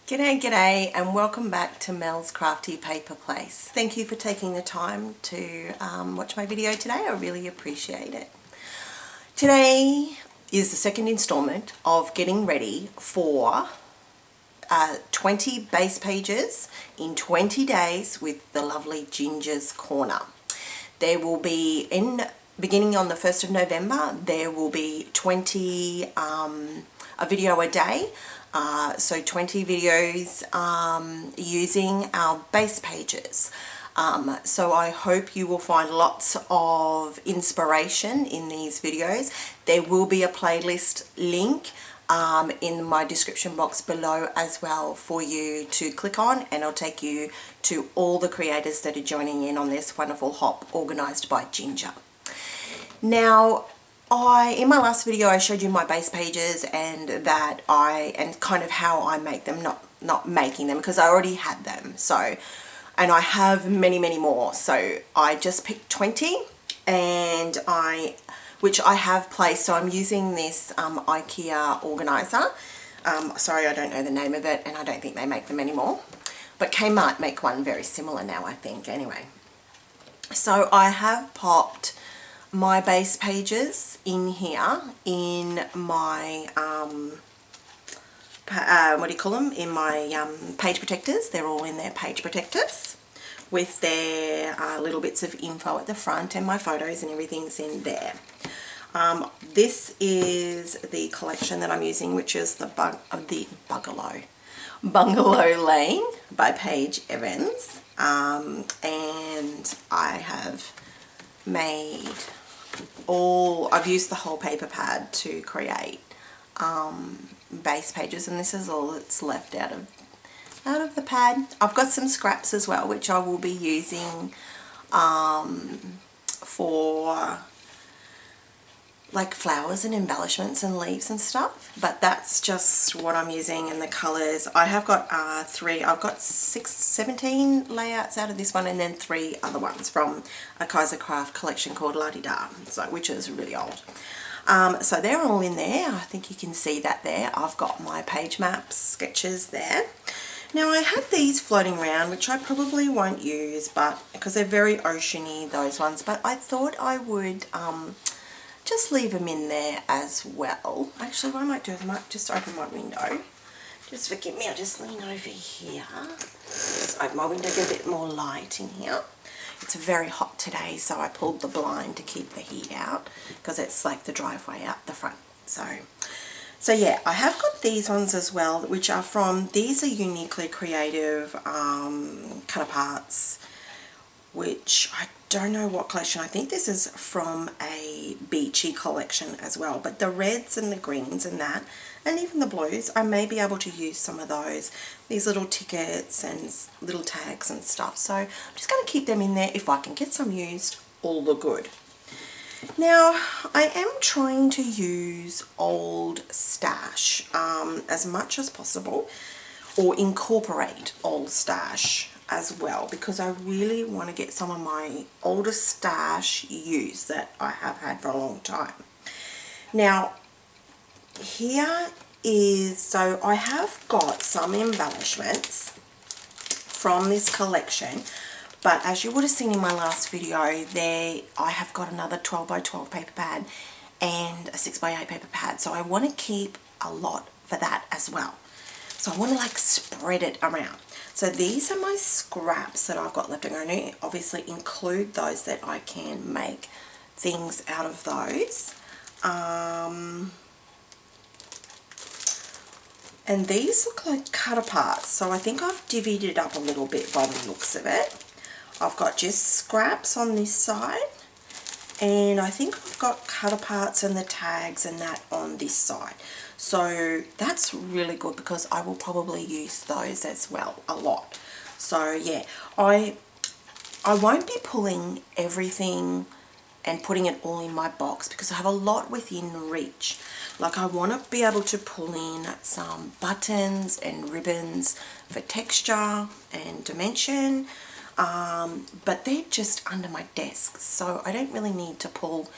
G'day and welcome back to Mel's Crafty Paper Place. Thank you for taking the time to watch my video today. I really appreciate it. Today is the second installment of getting ready for 20 base pages in 20 days with the lovely Ginger's Corner. There will be, beginning on the 1st of November, there will be 20 a video a day. So 20 videos using our base pages. So I hope you will find lots of inspiration in these videos. There will be a playlist link in my description box below as well for you to click on, and it'll take you to all the creators that are joining in on this wonderful hop organised by Ginger. Now, in my last video I showed you my base pages and kind of how I make them, not making them because I already had them, and I have many more, so I just picked 20 and which I have placed. So I'm using this IKEA organizer. Sorry, I don't know the name of it and I don't think they make them anymore, but Kmart make one very similar now, I think. Anyway, so I have popped my base pages in here in my in my page protectors. They're all in their page protectors with their little bits of info at the front, and my photos and everything's in there. This is the collection that I'm using, which is the Bungalow Lane by Paige Evans, and I have made I've used the whole paper pad to create base pages, and this is all that's left out of the pad. I've got some scraps as well, which I will be using for like flowers and embellishments and leaves and stuff, but that's just what I'm using. And the colors, I have got I've got 17 layouts out of this one, and then 3 other ones from a Kaiser Craft collection called La Di Da, which is really old. So they're all in there. I think you can see that there. I've got my page maps, sketches there. Now I had these floating around, which I probably won't use, but because they're very oceany, those ones, but I thought I would just leave them in there as well. Actually, what I might do is I might just open my window. Just forgive me, I'll just lean over here. Just open my window, get a bit more light in here. It's very hot today, so I pulled the blind to keep the heat out because it's like the driveway out the front. So yeah, I have got these ones as well, which are these are Uniquely Creative cut-aparts, which I don't know what collection. I think this is from a beachy collection as well, but the reds and the greens and that, and even the blues, I may be able to use some of those, these little tickets and little tags and stuff. So I'm just going to keep them in there. If I can get some used, all the good. Now, I am trying to use old stash as much as possible, or incorporate old stash as well, because I really want to get some of my older stash used that I have had for a long time. Now, here is, so I have got some embellishments from this collection, but as you would have seen in my last video, I have got another 12 by 12 paper pad and a 6 by 8 paper pad, so I want to keep a lot for that as well. So I want to like spread it around. So these are my scraps that I've got left. I'm going to obviously include those that I can make things out of those. And these look like cut-aparts, so I think I've divvied it up a little bit by the looks of it. I've got just scraps on this side, and I think I've got cut-aparts and the tags and that on this side. So that's really good because I will probably use those as well a lot. So yeah, I won't be pulling everything and putting it all in my box because I have a lot within reach. Like, I want to be able to pull in some buttons and ribbons for texture and dimension, but they're just under my desk, so I don't really need to pull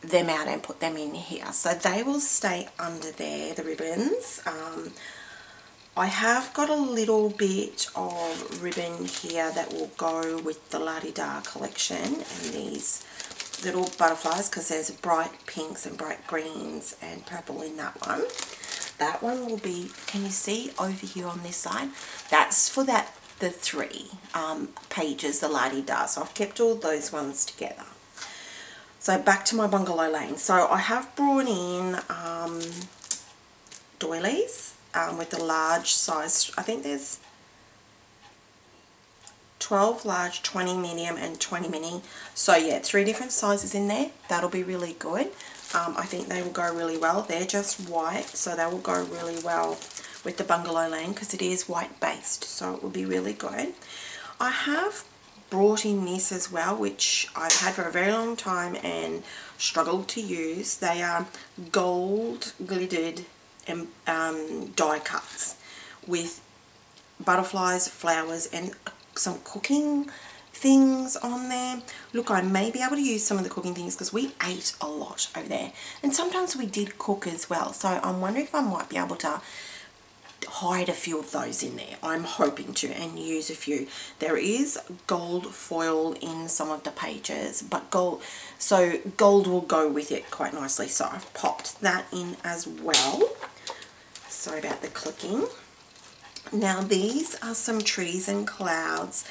them out and put them in here. So they will stay under there, the ribbons. I have got a little bit of ribbon here that will go with the La-Di-Da collection and these little butterflies, because there's bright pinks and bright greens and purple in that one. That one will be, can you see over here on this side? That's for the 3 pages, the La-Di-Da. So I've kept all those ones together. So back to my bungalow lane. So I have brought in doilies with the large size. I think there's 12 large, 20 medium and 20 mini. So yeah, 3 different sizes in there. That'll be really good. I think they will go really well. They're just white, so they will go really well with the bungalow lane because it is white based, so it will be really good. I have brought in this as well, which I've had for a very long time and struggled to use. They are gold glittered die cuts with butterflies, flowers and some cooking things on there. Look, I may be able to use some of the cooking things because we ate a lot over there and sometimes we did cook as well, so I'm wondering if I might be able to hide a few of those in there. I'm hoping to, and use a few. There is gold foil in some of the pages, but gold will go with it quite nicely, so I've popped that in as well. Sorry about the clicking. Now these are some trees and clouds.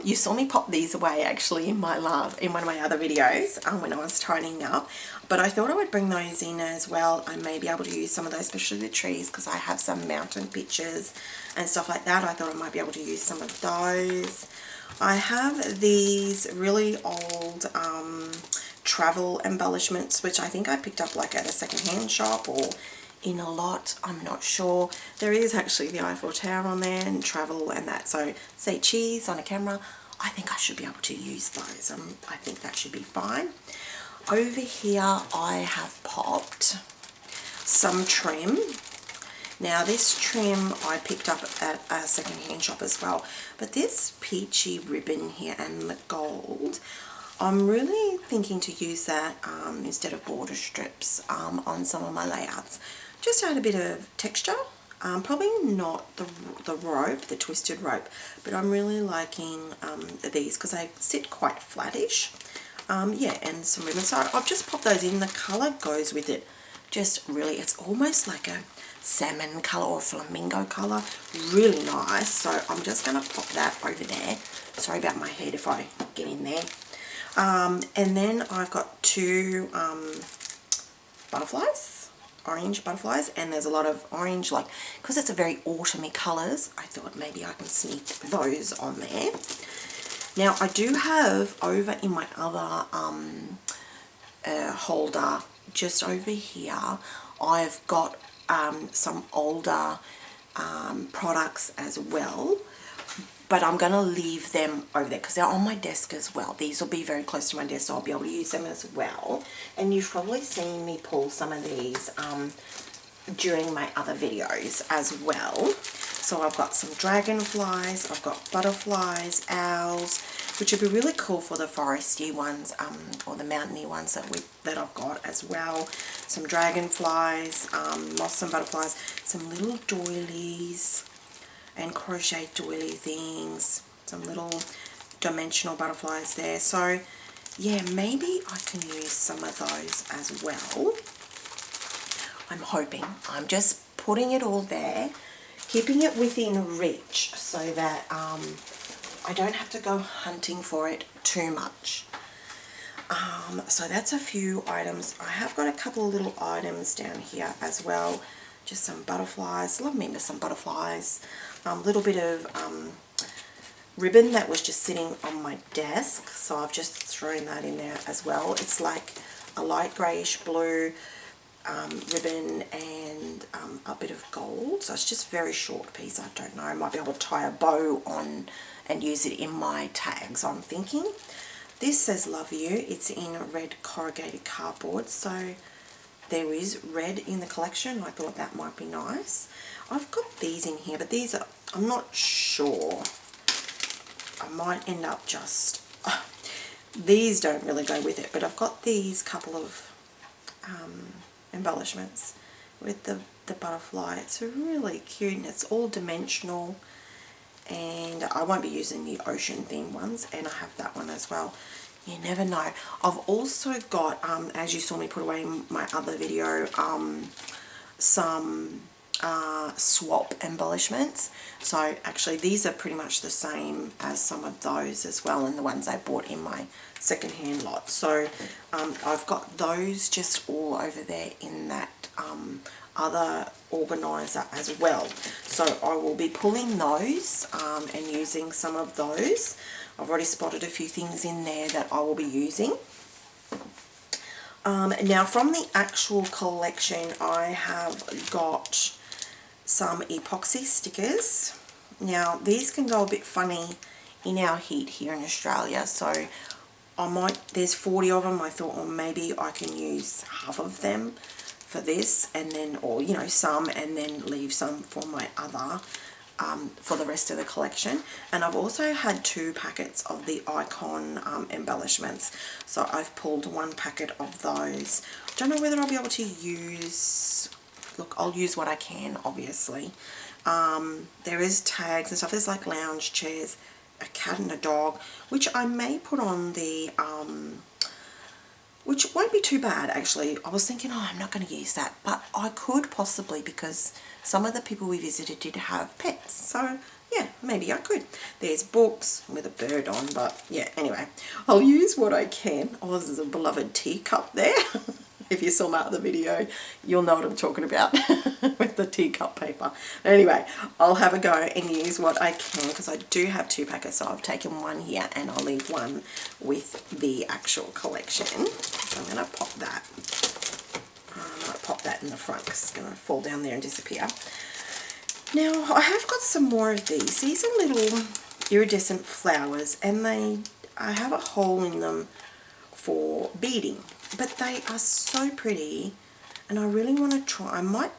You saw me pop these away actually in one of my other videos when I was tidying up, but I thought I would bring those in as well. I may be able to use some of those, especially the trees, because I have some mountain pictures and stuff like that. I thought I might be able to use some of those. I have these really old travel embellishments, which I think I picked up like at a secondhand shop or in a lot, I'm not sure. There is actually the Eiffel Tower on there and travel and that, so say cheese on a camera, I think I should be able to use those. I think that should be fine. Over here I have popped some trim. Now this trim I picked up at a secondhand shop as well, but this peachy ribbon here and the gold, I'm really thinking to use that instead of border strips on some of my layouts. Just to add a bit of texture. Probably not the rope, the twisted rope, but I'm really liking these because they sit quite flattish. Yeah, and some ribbon. So I've just popped those in. The colour goes with it. Just really, it's almost like a salmon colour or flamingo colour. Really nice. So I'm just going to pop that over there. Sorry about my head if I get in there. And then I've got 2 butterflies, orange butterflies, and there's a lot of orange, like, because it's a very autumny colours, I thought maybe I can sneak those on there. Now I do have over in my other holder, just over here, I've got some older products as well. But I'm going to leave them over there because they're on my desk as well. These will be very close to my desk, so I'll be able to use them as well. And you've probably seen me pull some of these during my other videos as well. So I've got some dragonflies, I've got butterflies, owls, which would be really cool for the foresty ones or the mountainy ones that I've got as well. Some dragonflies, moths and butterflies, some little doilies, and crochet doily things, some little dimensional butterflies there. So yeah, maybe I can use some of those as well. I'm hoping. I'm just putting it all there, keeping it within reach so that I don't have to go hunting for it too much. So that's a few items. I have got a couple of little items down here as well. Just some butterflies. Love me some butterflies. A little bit of ribbon that was just sitting on my desk, so I've just thrown that in there as well. It's like a light greyish blue ribbon and a bit of gold, so it's just a very short piece. I don't know, I might be able to tie a bow on and use it in my tags, I'm thinking. This says love you. It's in red corrugated cardboard, so there is red in the collection. I thought that might be nice. I've got these in here, but these are, I'm not sure. I might end up just, these don't really go with it, but I've got these couple of embellishments. with the butterfly. It's really cute, and it's all dimensional, and I won't be using the ocean theme ones, and I have that one as well. You never know. I've also got, as you saw me put away in my other video, some swap embellishments. So actually these are pretty much the same as some of those as well, and the ones I bought in my secondhand lot. So I've got those just all over there in that other organizer as well. So I will be pulling those and using some of those. I've already spotted a few things in there that I will be using. Now from the actual collection, I have got some epoxy stickers. Now these can go a bit funny in our heat here in Australia, so there's 40 of them. I thought, well, maybe I can use half of them for this, and then, or you know, some, and then leave some for my other, for the rest of the collection. And I've also had 2 packets of the Icon embellishments, so I've pulled 1 packet of those. Don't know whether I'll be able to use, look, I'll use what I can, obviously. There is tags and stuff. There's like lounge chairs, a cat and a dog, which I may put on the which won't be too bad actually. I was thinking, oh, I'm not going to use that, but I could possibly, because some of the people we visited did have pets, so yeah, maybe I could. There's books with a bird on, but yeah, anyway, I'll use what I can. Oh, there's a beloved teacup there. If you saw my other video, you'll know what I'm talking about with the teacup paper. Anyway, I'll have a go and use what I can, because I do have 2 packets, so I've taken 1 here and I'll leave 1 with the actual collection. So I'm going to pop that. I might pop that in the front because it's going to fall down there and disappear. Now, I have got some more of these. These are little iridescent flowers, and I have a hole in them for beading. But they are so pretty, and I really want to try. I might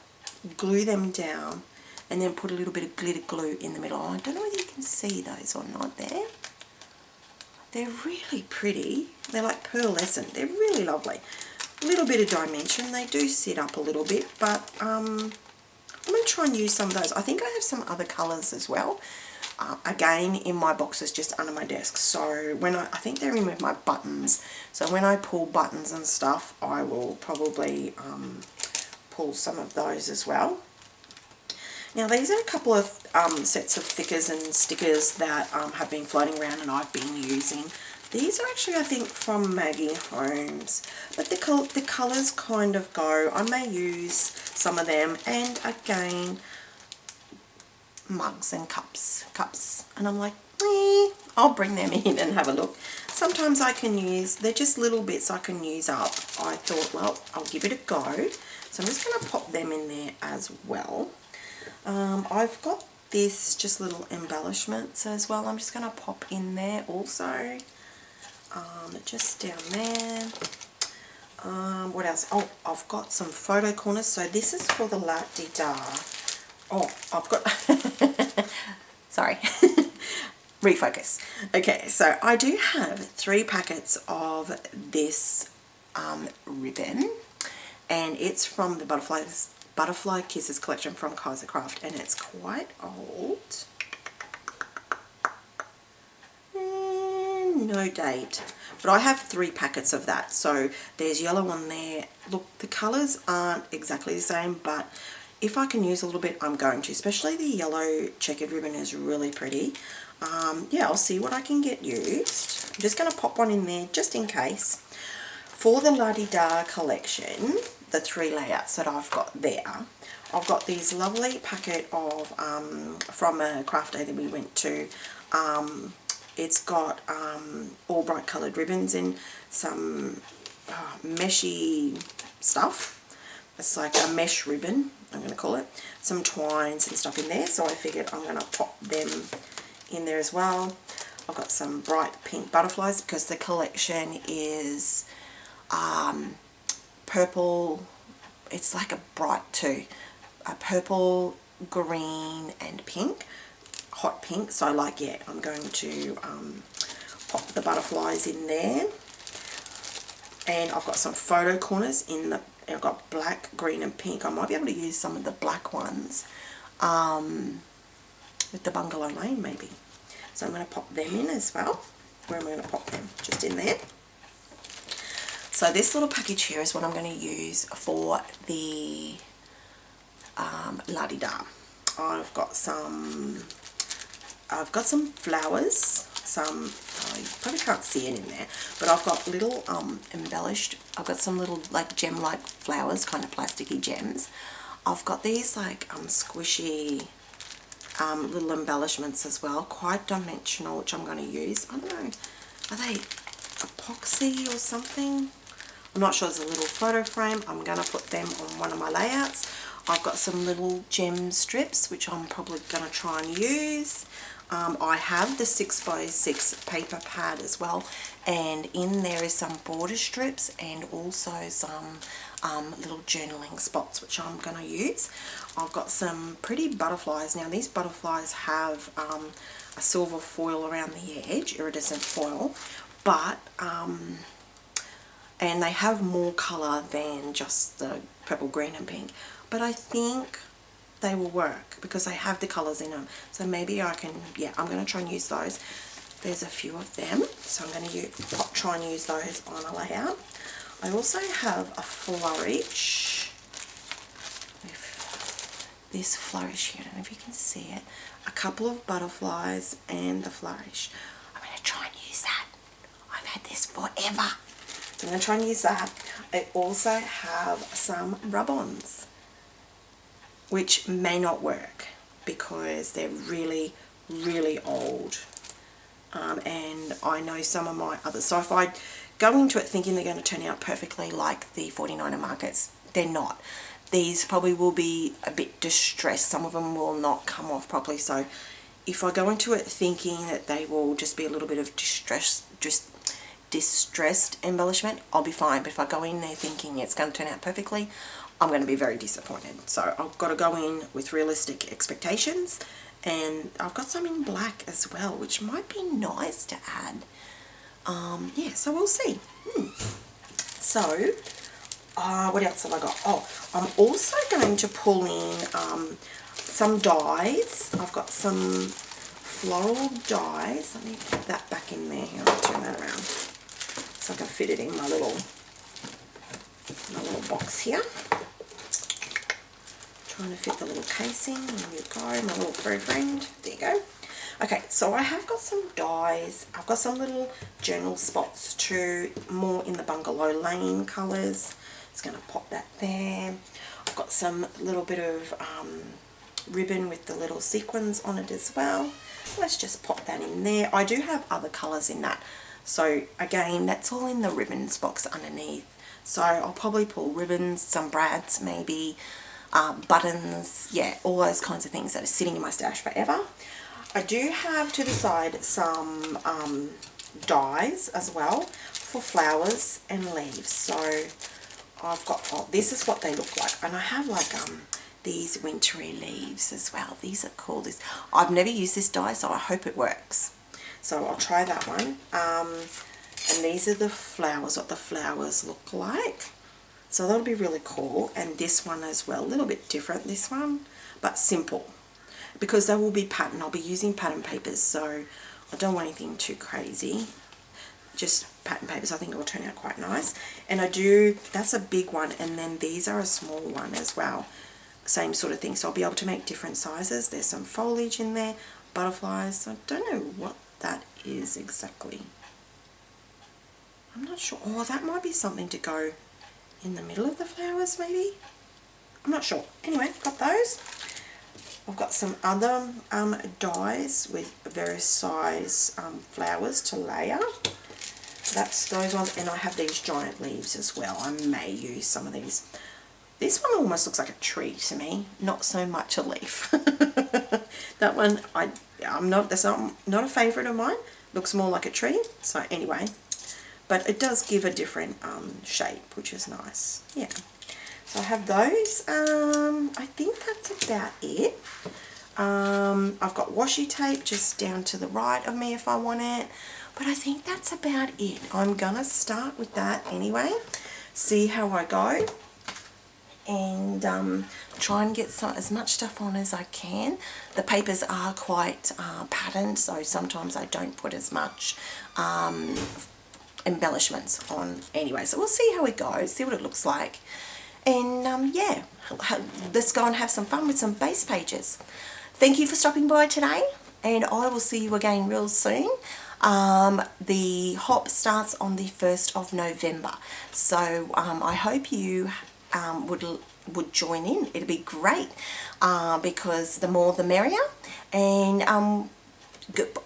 glue them down and then put a little bit of glitter glue in the middle. I don't know whether you can see those or not there. They're really pretty. They're like pearlescent. They're really lovely. A little bit of dimension. They do sit up a little bit, but I'm going to try and use some of those. I think I have some other colours as well. Again, in my boxes just under my desk. So when I think they're in with my buttons. So when I pull buttons and stuff, I will probably pull some of those as well. Now these are a couple of sets of thickers and stickers that have been floating around and I've been using. These are actually, I think, from Maggie Holmes, but the colours kind of go. I may use some of them, and again, mugs and cups, and I'm like, I'll bring them in and have a look. Sometimes I can use, they're just little bits I can use up. I thought, well, I'll give it a go, so I'm just going to pop them in there as well. I've got this, just little embellishments as well. I'm just going to pop in there also, just down there. What else? Oh, I've got some photo corners. So this is for the La-Di-Da. Oh, I've got, sorry, refocus. Okay, so I do have 3 packets of this ribbon, and it's from the Butterfly Kisses collection from Kaiser Craft, and it's quite old. No date, but I have 3 packets of that. So there's yellow on there. Look, the colours aren't exactly the same, but if I can use a little bit, I'm going to. Especially the yellow checkered ribbon is really pretty. Yeah, I'll see what I can get used. I'm just going to pop one in there just in case. For the La-Di-Da collection, the 3 layouts that I've got there, I've got these lovely packet of, from a craft day that we went to. It's got all bright coloured ribbons and some meshy stuff. It's like a mesh ribbon, I'm going to call it. Some twines and stuff in there, so I figured I'm going to pop them in there as well. I've got some bright pink butterflies because the collection is purple. It's like a bright too. A purple, green and pink. Hot pink, so like, yeah, I'm going to pop the butterflies in there. And I've got some photo corners in the I've got black, green and pink. I might be able to use some of the black ones with the Bungalow Lane maybe. So I'm going to pop them in as well. Where am I going to pop them? Just in there. So this little package here is what I'm going to use for the la-di-da. I've got some flowers, some, oh, you probably can't see it in there, but I've got little embellished, I've got some little like gem-like flowers, kind of plasticky gems. I've got these like squishy little embellishments as well, quite dimensional, which I'm going to use. I don't know, are they epoxy or something? I'm not sure. There's a little photo frame. I'm going to put them on one of my layouts. I've got some little gem strips, which I'm probably going to try and use. I have the 6x6 paper pad as well, and in there is some border strips and also some little journaling spots, which I'm going to use. I've got some pretty butterflies. Now these butterflies have a silver foil around the edge, iridescent foil, but and they have more colour than just the purple, green and pink, but I think they will work because they have the colours in them. So maybe I can, yeah, I'm going to try and use those. There's a few of them, so I'm going to try and use those on a layout. I also have a flourish with this flourish here. I don't know if you can see it. A couple of butterflies and the flourish. I'm going to try and use that. I've had this forever. So I'm going to try and use that. I also have some rub-ons, which may not work because they're really, really old. And I know some of my others. So if I go into it thinking they're going to turn out perfectly like the 49er markets, they're not. These probably will be a bit distressed. Some of them will not come off properly. So if I go into it thinking that they will just be a little bit of distressed embellishment, I'll be fine. But if I go in there thinking it's going to turn out perfectly, I'm going to be very disappointed. So I've got to go in with realistic expectations, and I've got some in black as well, which might be nice to add. Yeah, so we'll see. So what else have I got? Oh, I'm also going to pull in some dies. I've got some floral dies. Let me put that back in there. I'll turn that around so I can fit it in my little box here. Trying to fit the little casing. There you go, my little fur friend. There you go. Okay, so I have got some dies. I've got some little journal spots too, more in the Bungalow Lane colours. Just going to pop that there. I've got some little bit of ribbon with the little sequins on it as well. Let's just pop that in there. I do have other colours in that. So again, that's all in the ribbons box underneath. So I'll probably pull ribbons, some brads maybe, buttons, yeah, all those kinds of things that are sitting in my stash forever. I do have to the side some dies as well for flowers and leaves. So I've got, oh, this is what they look like, and I have like these wintry leaves as well. These are cool. I've never used this die, so I hope it works. So I'll try that one. And these are the flowers, what the flowers look like. So that'll be really cool. And this one as well, a little bit different, this one, but simple. Because they will be pattern. I'll be using pattern papers, so I don't want anything too crazy. Just pattern papers. I think it will turn out quite nice. And I do, that's a big one, and then these are a small one as well. Same sort of thing. So I'll be able to make different sizes. There's some foliage in there, butterflies. I don't know what that is exactly. I'm not sure. Oh, that might be something to go in the middle of the flowers maybe. I'm not sure. Anyway, got those. I've got some other dies with various size flowers to layer. That's those ones, and I have these giant leaves as well. I may use some of these. This one almost looks like a tree to me, not so much a leaf. That one, that's not a favourite of mine. Looks more like a tree. So anyway, but it does give a different shape, which is nice. Yeah. So I have those. I think that's about it. I've got washi tape just down to the right of me if I want it. But I think that's about it. I'm going to start with that anyway. See how I go. and try and get as much stuff on as I can. The papers are quite patterned, so sometimes I don't put as much embellishments on anyway. So we'll see how it goes, see what it looks like. And yeah, let's go and have some fun with some base pages. Thank you for stopping by today, and I will see you again real soon. The hop starts on the 1st of November, so I hope you would join in. It'd be great because the more the merrier. And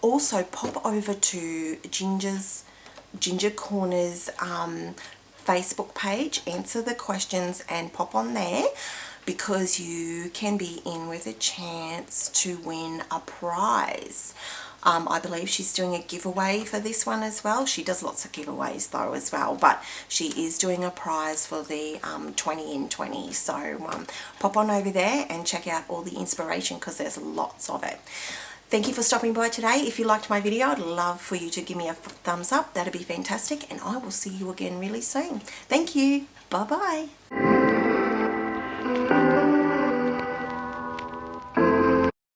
also pop over to Ginger Corner's Facebook page, answer the questions and pop on there, because you can be in with a chance to win a prize. I believe she's doing a giveaway for this one as well. She does lots of giveaways though as well, but she is doing a prize for the 20 in 20. So pop on over there and check out all the inspiration, because there's lots of it. Thank you for stopping by today. If you liked my video, I'd love for you to give me a thumbs up. That'd be fantastic, and I will see you again really soon. Thank you. Bye-bye.